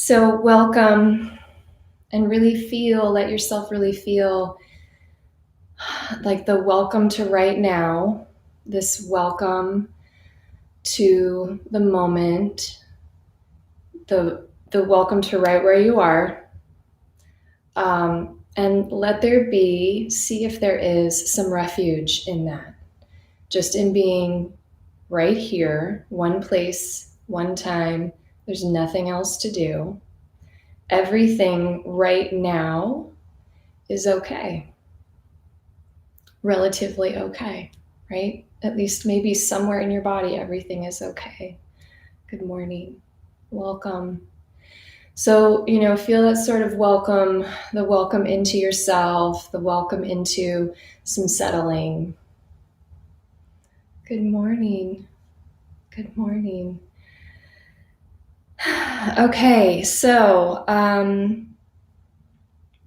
So welcome and really let yourself really feel like the welcome to right now, this welcome to the moment, the welcome to right where you are. And let there be, see if there is some refuge in that. Just in being right here, one place, one time, there's nothing else to do. Everything right now is okay. Relatively okay, right? At least maybe somewhere in your body, everything is okay. Good morning. Welcome. So, feel that sort of welcome, the welcome into yourself, the welcome into some settling. Good morning. Good morning. Okay, so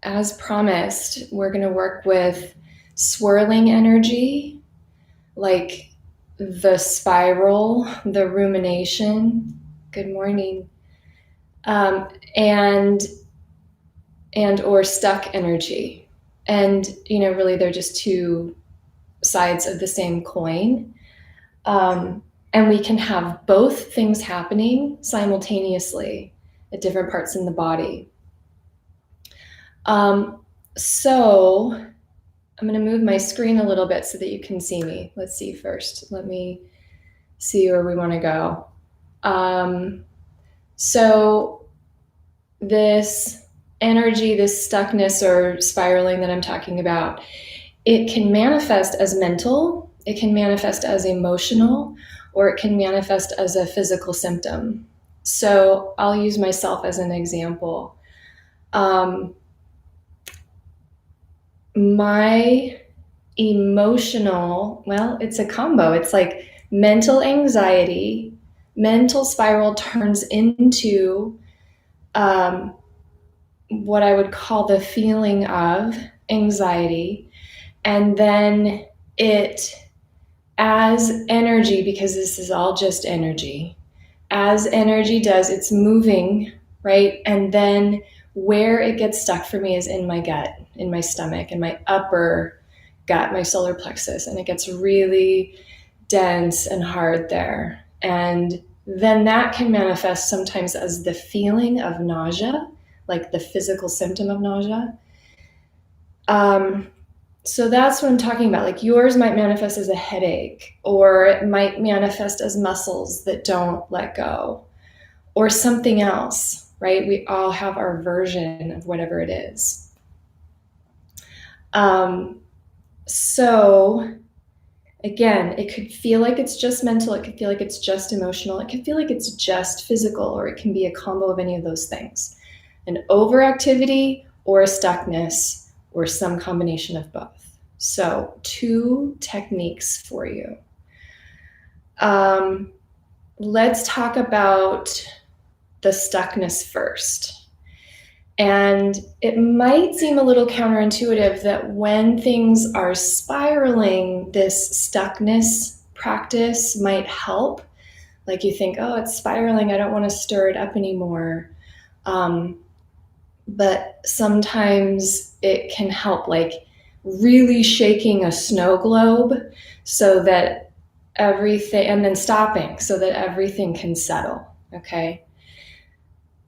as promised, we're going to work with swirling energy, like the spiral, the rumination. Good morning. And or stuck energy. And, really they're just two sides of the same coin. And we can have both things happening simultaneously at different parts in the body. So I'm going to move my screen a little bit so that you can see me. Let's see first. Let me see where we want to go. So this energy, this stuckness or spiraling that I'm talking about, it can manifest as mental, it can manifest as emotional, or it can manifest as a physical symptom. So I'll use myself as an example. My emotional, well, it's a combo. It's like mental anxiety, mental spiral turns into what I would call the feeling of anxiety. And then it, as energy, because this is all just energy, as energy does, it's moving, right? And then where it gets stuck for me is in my gut, in my stomach, in my upper gut, my solar plexus. And it gets really dense and hard there. And then that can manifest sometimes as the feeling of nausea, like the physical symptom of nausea. So that's what I'm talking about. Like yours might manifest as a headache, or it might manifest as muscles that don't let go, or something else, right? We all have our version of whatever it is. So again, it could feel like it's just mental, it could feel like it's just emotional, it could feel like it's just physical, or it can be a combo of any of those things. An overactivity or a stuckness, or some combination of both. So 2 techniques for you. Let's talk about the stuckness first. And it might seem a little counterintuitive that when things are spiraling, this stuckness practice might help. Like you think, oh, it's spiraling, I don't want to stir it up anymore. But sometimes it can help, like really shaking a snow globe so that everything, and then stopping so that everything can settle, okay?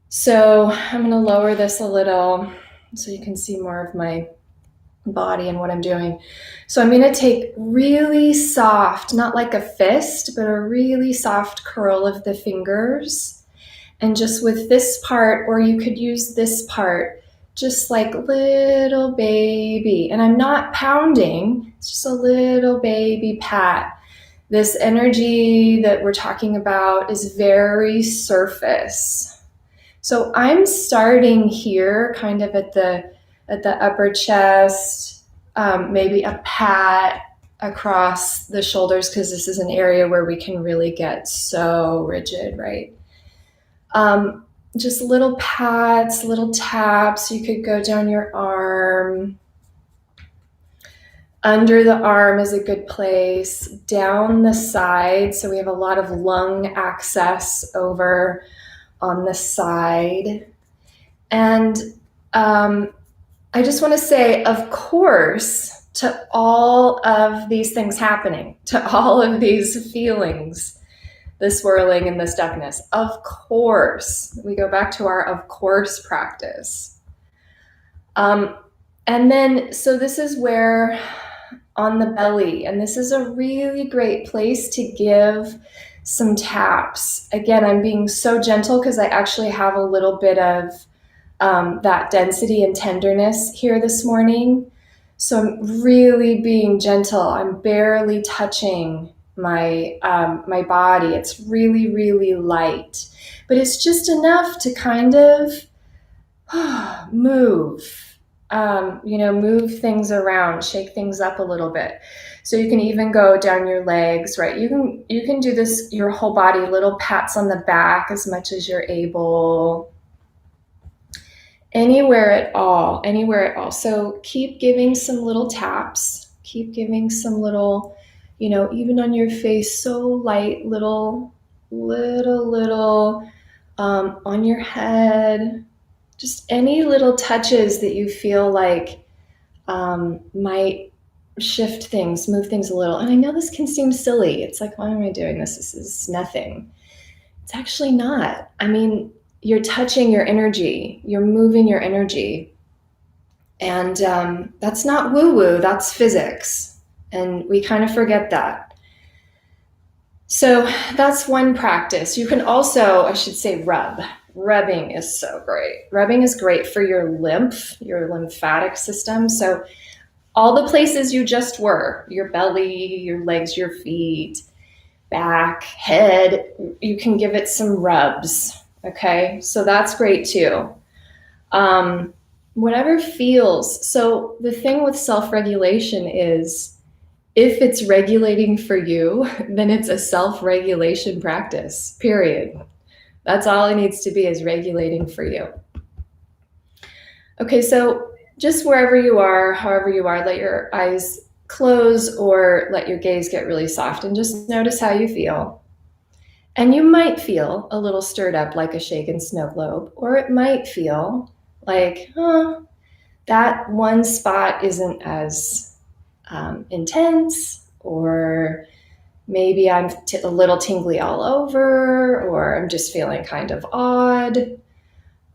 So I'm going to lower this a little so you can see more of my body and what I'm doing. So I'm going to take really soft, not like a fist, but a really soft curl of the fingers. And just with this part, or you could use this part, just like little baby. And I'm not pounding, it's just a little baby pat. This energy that we're talking about is very surface. So I'm starting here, kind of at the upper chest, maybe a pat across the shoulders, because this is an area where we can really get so rigid, right? Just little pats, little taps. You could go down your arm. Under the arm is a good place. Down the side, so we have a lot of lung access over on the side. And I just want to say, of course, to all of these things happening, to all of these feelings, the swirling and the stuckness, of course, we go back to our of course practice. And then, so this is where on the belly, and this is a really great place to give some taps. Again, I'm being so gentle because I actually have a little bit of that density and tenderness here this morning. So I'm really being gentle. I'm barely touching my my body. It's really, really light, but it's just enough to kind of move. Move things around, shake things up a little bit. So you can even go down your legs, right? You can do this your whole body, little pats on the back as much as you're able. Anywhere at all, anywhere at all. So keep giving some little taps, keep giving some little, even on your face, so light, little, on your head, just any little touches that you feel like might shift things, move things a little. And I know this can seem silly. It's like, why am I doing this? This is nothing. It's actually not. I mean, you're touching your energy, you're moving your energy. And that's not woo-woo, that's physics. And we kind of forget that. So that's one practice. You can also, I should say, rub. Rubbing is so great. Rubbing is great for your lymphatic system. So all the places you just were, your belly, your legs, your feet, back, head, you can give it some rubs. Okay, so that's great too. Whatever feels. So the thing with self-regulation is if it's regulating for you, then it's a self-regulation practice, period. That's all it needs to be, is regulating for you. Okay, so just wherever you are, however you are, let your eyes close or let your gaze get really soft and just notice how you feel. And you might feel a little stirred up like a shaken snow globe, or it might feel like, that one spot isn't as intense, or maybe I'm a little tingly all over, or I'm just feeling kind of odd,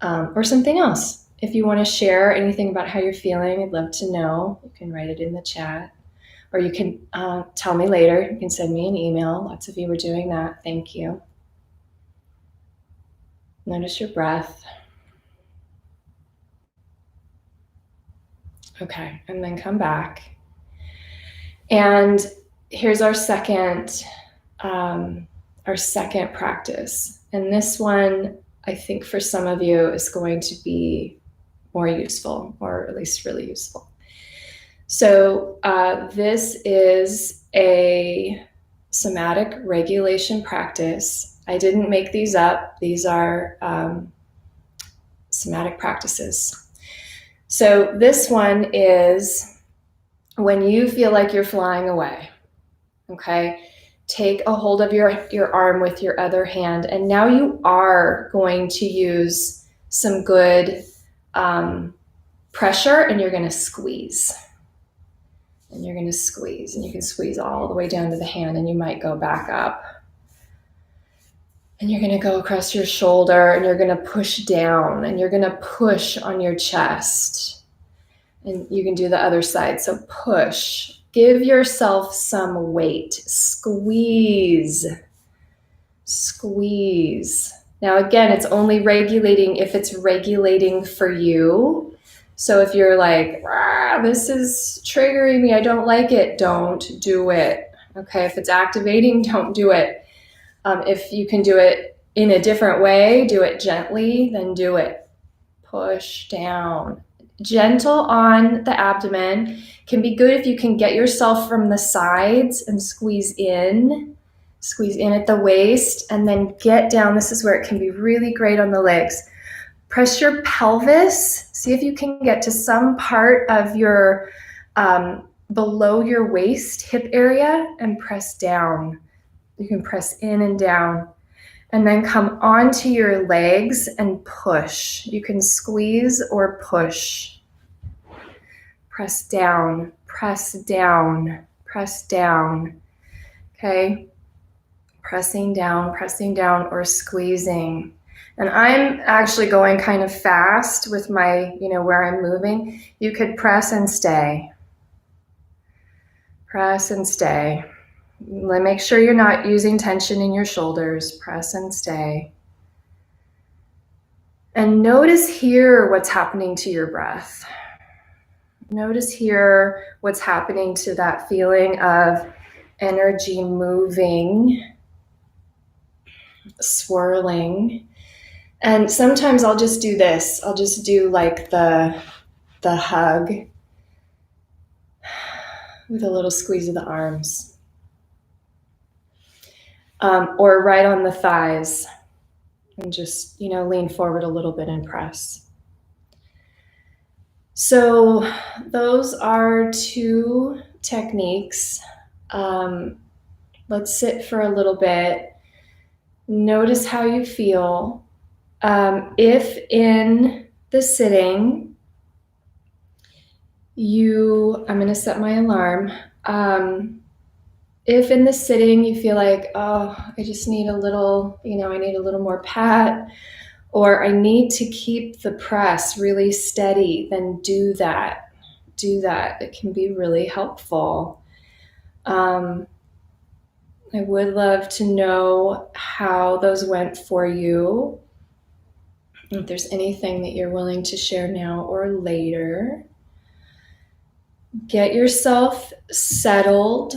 or something else. If you want to share anything about how you're feeling, I'd love to know. You can write it in the chat, or you can tell me later. You can send me an email. Lots of you were doing that. Thank you. Notice your breath. Okay, and then come back. And here's our second practice. And this one, I think for some of you, is going to be more useful, or at least really useful. So this is a somatic regulation practice. I didn't make these up. These are somatic practices. So this one is when you feel like you're flying away. Okay, take a hold of your arm with your other hand, and now you are going to use some good pressure, and you're going to squeeze. And you're going to squeeze, and you can squeeze all the way down to the hand, and you might go back up. And you're going to go across your shoulder, and you're going to push down, and you're going to push on your chest. And you can do the other side. So push. Give yourself some weight. Squeeze. Squeeze. Now, again, it's only regulating if it's regulating for you. So if you're like, this is triggering me, I don't like it, don't do it. Okay, if it's activating, don't do it. If you can do it in a different way, do it gently, then do it. Push down. Gentle on the abdomen. Can be good if you can get yourself from the sides and squeeze in at the waist, and then get down. This is where it can be really great on the legs. Press your pelvis. See if you can get to some part of your below your waist hip area and press down. You can press in and down. And then come onto your legs and push. You can squeeze or push. Press down, press down, press down. Okay? Pressing down, or squeezing. And I'm actually going kind of fast with my, where I'm moving. You could press and stay. Press and stay. Make sure you're not using tension in your shoulders. Press and stay. And notice here what's happening to your breath. Notice here what's happening to that feeling of energy moving, swirling. And sometimes I'll just do this. I'll just do like the hug with a little squeeze of the arms. Or right on the thighs. And just, lean forward a little bit and press. So those are 2 techniques. Let's sit for a little bit. Notice how you feel. If in the sitting, I'm going to set my alarm. If in the sitting you feel like, oh, I just need a little, I need a little more pat, or I need to keep the press really steady, then do that. Do that. It can be really helpful. I would love to know how those went for you. If there's anything that you're willing to share now or later. Get yourself settled.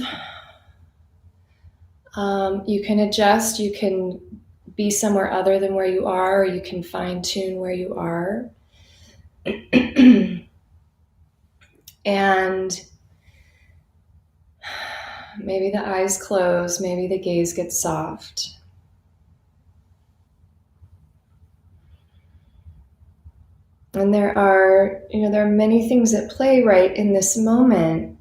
You can adjust. You can be somewhere other than where you are, or you can fine tune where you are. And maybe the eyes close, maybe the gaze gets soft. And there are many things at play right in this moment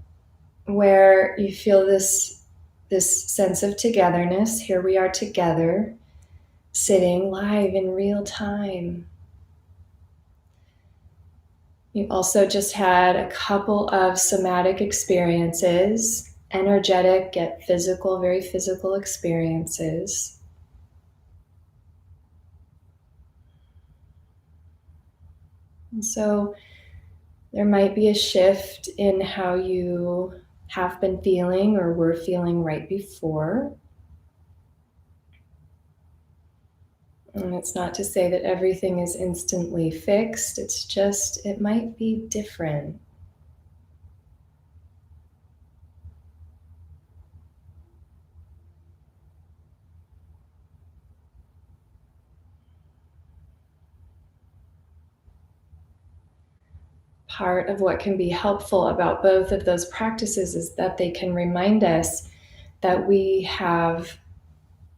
where you feel this sense of togetherness. Here we are together, sitting live in real time. You also just had a couple of somatic experiences, energetic yet physical, very physical experiences. And so there might be a shift in how you have been feeling or were feeling right before. And it's not to say that everything is instantly fixed. It's just, it might be different. Part of what can be helpful about both of those practices is that they can remind us that we have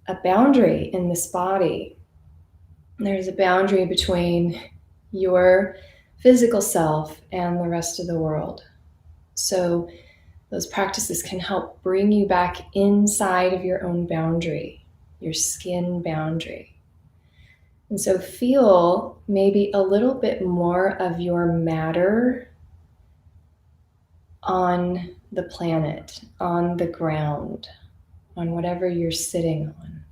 a boundary in this body. There's a boundary between your physical self and the rest of the world. So those practices can help bring you back inside of your own boundary, your skin boundary. And so feel maybe a little bit more of your matter on the planet, on the ground, on whatever you're sitting on.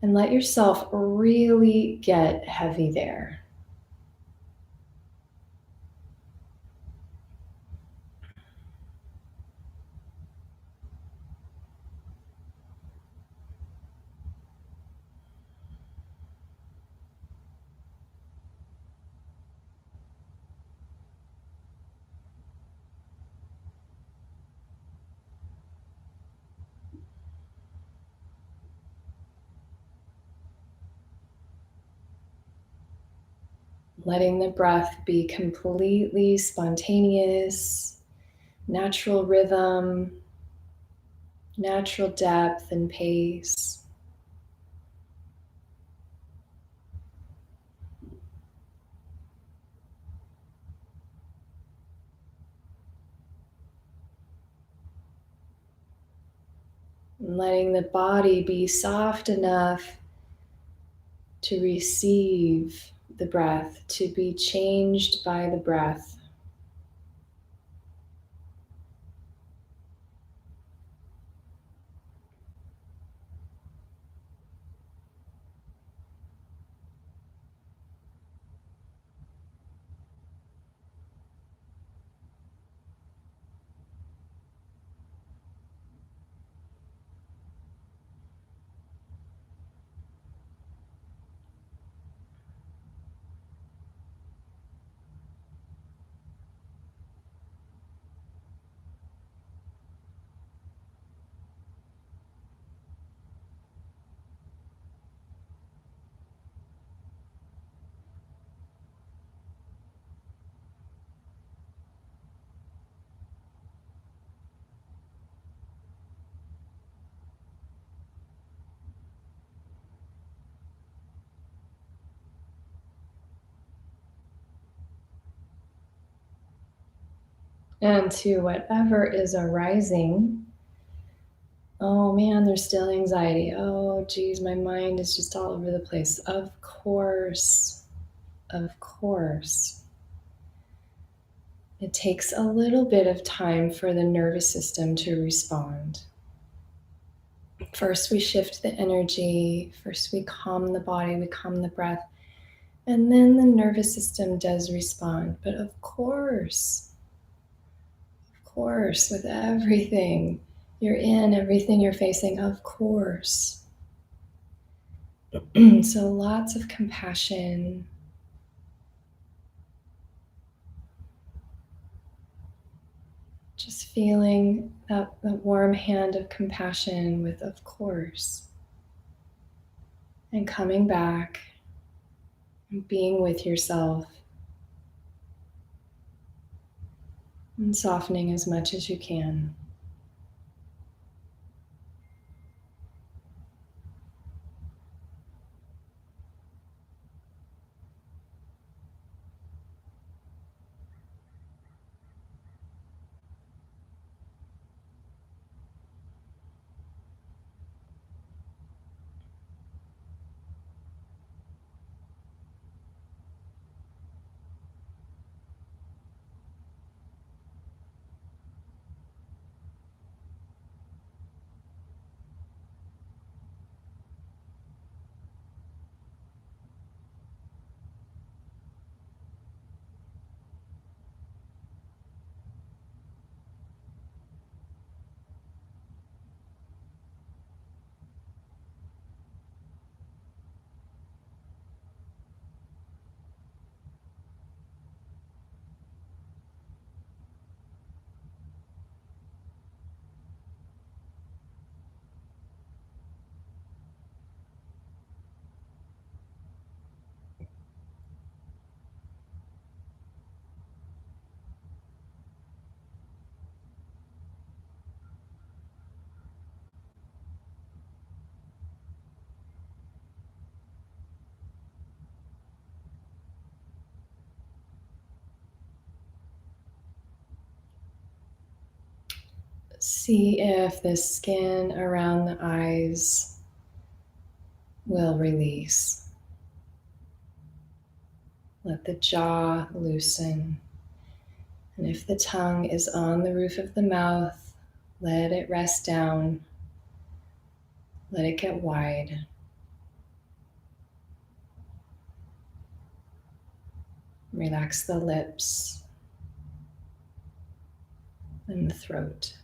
And let yourself really get heavy there. Letting the breath be completely spontaneous, natural rhythm, natural depth and pace. And letting the body be soft enough to receive the breath, to be changed by the breath. And to whatever is arising. Oh man, there's still anxiety. Oh geez, my mind is just all over the place. Of course. Of course. It takes a little bit of time for the nervous system to respond. First, we shift the energy. First, we calm the body, we calm the breath. And then the nervous system does respond. But of course, with everything you're in, everything you're facing, of course. So lots of compassion. Just feeling that warm hand of compassion with, of course. And coming back and being with yourself and softening as much as you can. See if the skin around the eyes will release. Let the jaw loosen. And if the tongue is on the roof of the mouth, let it rest down. Let it get wide. Relax the lips and the throat.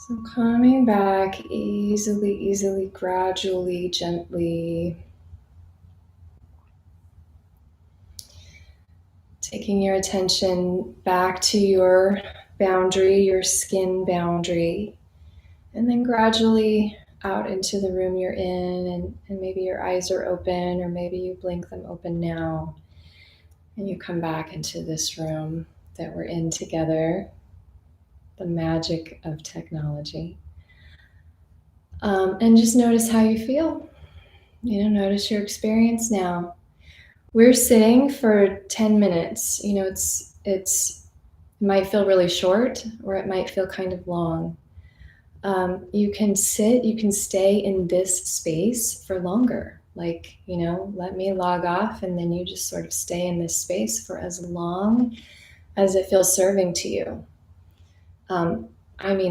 So coming back easily, gradually, gently. Taking your attention back to your boundary, your skin boundary, and then gradually out into the room you're in, and maybe your eyes are open, or maybe you blink them open now, and you come back into this room that we're in together, the magic of technology. And just notice how you feel. Notice your experience now. We're sitting for 10 minutes. It might feel really short, or it might feel kind of long. You can stay in this space for longer. Let me log off, and then you just sort of stay in this space for as long as it feels serving to you.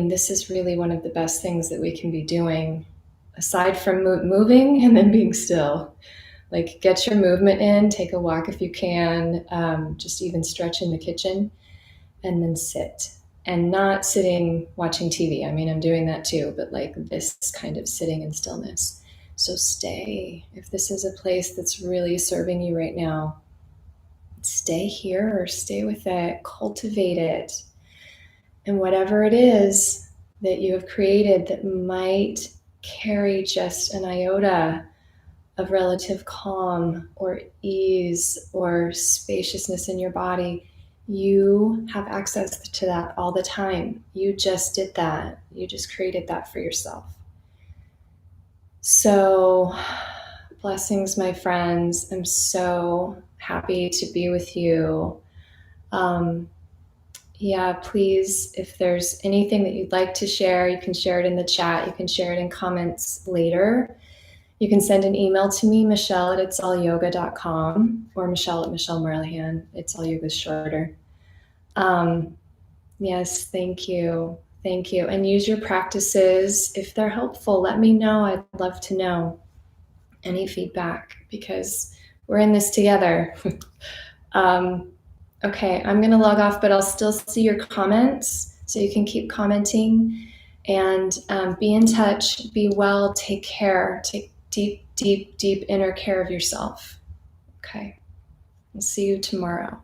This is really one of the best things that we can be doing, aside from moving and then being still. Get your movement in, take a walk if you can, just even stretch in the kitchen, and then sit. And not sitting watching TV. I'm doing that too, but this kind of sitting in stillness. So stay. If this is a place that's really serving you right now, stay here or stay with it, cultivate it. And whatever it is that you have created that might carry just an iota of relative calm or ease or spaciousness in your body, you have access to that all the time. You just did that. You just created that for yourself. So, blessings, my friends. I'm so happy to be with you. Please, if there's anything that you'd like to share, you can share it in the chat. You can share it in comments later. You can send an email to me, Michelle@itsallyoga.com, or Michelle@MichelleMarlahan. It's All Yoga's shorter. Yes, thank you. Thank you. And use your practices. If they're helpful, let me know. I'd love to know any feedback, because we're in this together. Okay, I'm going to log off, but I'll still see your comments, so you can keep commenting, and be in touch. Be well. Take care. Take deep inner care of yourself. Okay. I'll see you tomorrow.